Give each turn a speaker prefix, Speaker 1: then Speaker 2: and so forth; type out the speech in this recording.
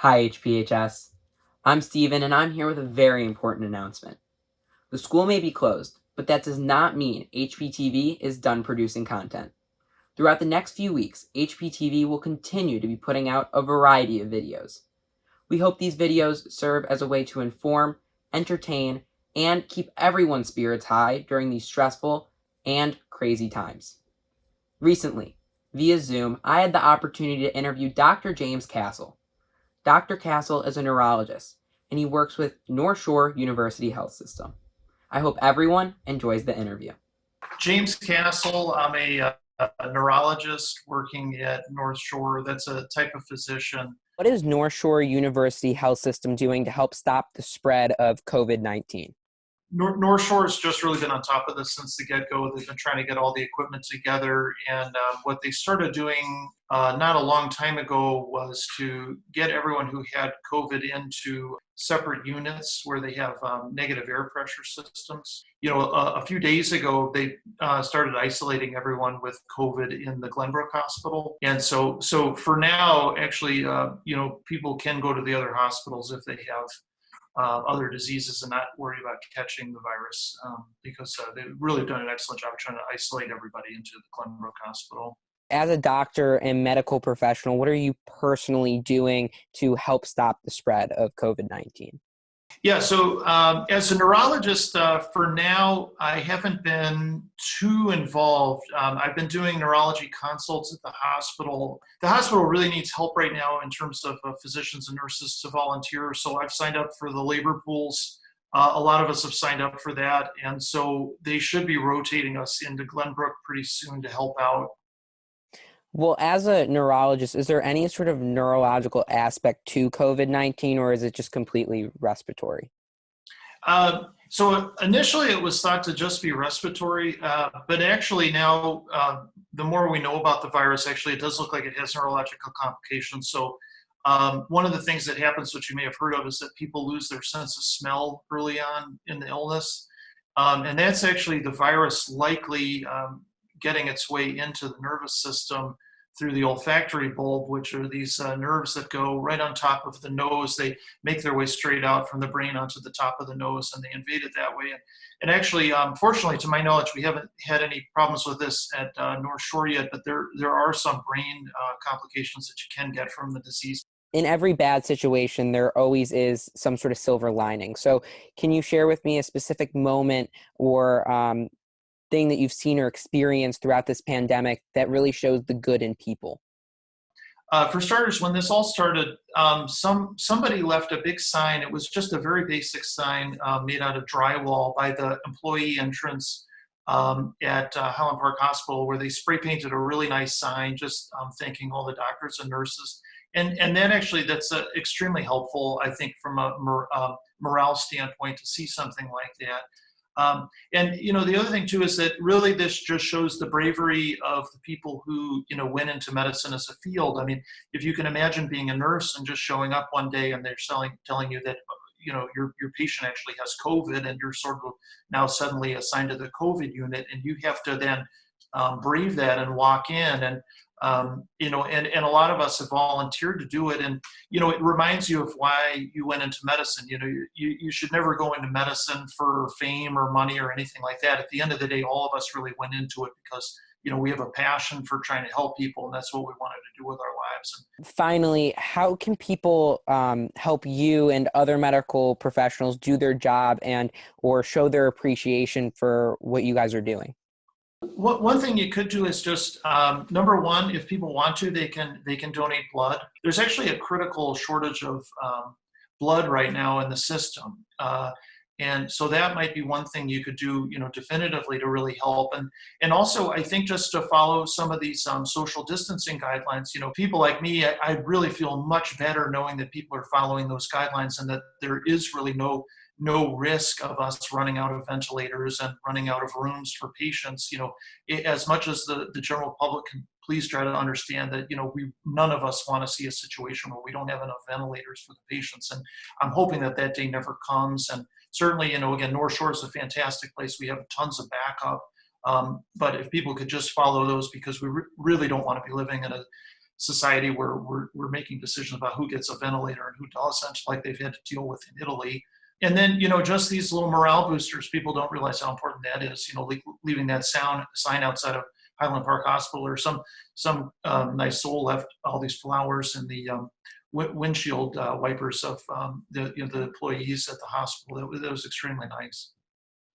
Speaker 1: Hi, HPHS. I'm Steven, and I'm here with a very important announcement. The school may be closed, but that does not mean HPTV is done producing content. Throughout the next few weeks, HPTV will continue to be putting out a variety of videos. We hope these videos serve as a way to inform, entertain, and keep everyone's spirits high during these stressful and crazy times. Recently, via Zoom, I had the opportunity to interview Dr. James Castle. Dr. Castle is a neurologist, and he works with NorthShore University HealthSytem. I hope everyone enjoys the interview.
Speaker 2: James Castle, I'm a neurologist working at North Shore. That's a type of physician.
Speaker 1: What is NorthShore University HealthSytem doing to help stop the spread of COVID-19?
Speaker 2: North Shore has just really been on top of this since the get-go. They've been trying to get all the equipment together, and what they started doing not a long time ago was to get everyone who had COVID into separate units where they have negative air pressure systems. A few days ago, they started isolating everyone with COVID in the Glenbrook Hospital. And so for now, actually, people can go to the other hospitals if they have other diseases and not worry about catching the virus because they've really done an excellent job trying to isolate everybody into the Glenbrook Hospital.
Speaker 1: As a doctor and medical professional, what are you personally doing to help stop the spread of COVID-19?
Speaker 2: Yeah, so as a neurologist, for now, I haven't been too involved. I've been doing neurology consults at the hospital. The hospital really needs help right now in terms of physicians and nurses to volunteer. So I've signed up for the labor pools. A lot of us have signed up for that. And so they should be rotating us into Glenbrook pretty soon to help out.
Speaker 1: Well, as a neurologist, is there any sort of neurological aspect to COVID-19, or is it just completely respiratory?
Speaker 2: So initially it was thought to just be respiratory, but actually now the more we know about the virus, actually it does look like it has neurological complications. So one of the things that happens, which you may have heard of, is that people lose their sense of smell early on in the illness. And that's actually the virus likely getting its way into the nervous system through the olfactory bulb, which are these nerves that go right on top of the nose. They make their way straight out from the brain onto the top of the nose, and they invade it that way. And actually, fortunately, to my knowledge, we haven't had any problems with this at North Shore yet, but there are some brain complications that you can get from the disease.
Speaker 1: In every bad situation, there always is some sort of silver lining. So can you share with me a specific moment or thing that you've seen or experienced throughout this pandemic that really shows the good in people?
Speaker 2: For starters, when this all started, somebody left a big sign. It was just a very basic sign made out of drywall by the employee entrance at Highland Park Hospital, where they spray painted a really nice sign, just thanking all the doctors and nurses. And then actually, that's extremely helpful, I think, from a morale standpoint to see something like that. And the other thing too is that really this just shows the bravery of the people who went into medicine as a field. I mean, if you can imagine being a nurse and just showing up one day and they're telling you that your patient actually has COVID, and you're sort of now suddenly assigned to the COVID unit, and you have to then brave that and walk in, and and a lot of us have volunteered to do it. And, it reminds you of why you went into medicine. You should never go into medicine for fame or money or anything like that. At the end of the day, all of us really went into it because, we have a passion for trying to help people, and that's what we wanted to do with our lives.
Speaker 1: Finally, how can people help you and other medical professionals do their job or show their appreciation for what you guys are doing?
Speaker 2: One thing you could do is just number one, if people want to, they can donate blood. There's actually a critical shortage of blood right now in the system, and so that might be one thing you could do, definitively to really help. And also, I think just to follow some of these social distancing guidelines. People like me, I really feel much better knowing that people are following those guidelines and that there is really no risk of us running out of ventilators and running out of rooms for patients. As much as the general public can please try to understand that, none of us want to see a situation where we don't have enough ventilators for the patients. And I'm hoping that day never comes. And certainly, again, North Shore is a fantastic place. We have tons of backup. But if people could just follow those, because we really don't want to be living in a society where we're making decisions about who gets a ventilator and who doesn't, like they've had to deal with in Italy. And then, just these little morale boosters, people don't realize how important that is, leaving that sign outside of Highland Park Hospital, or some nice soul left all these flowers in the windshield wipers of the employees at the hospital. That was extremely nice.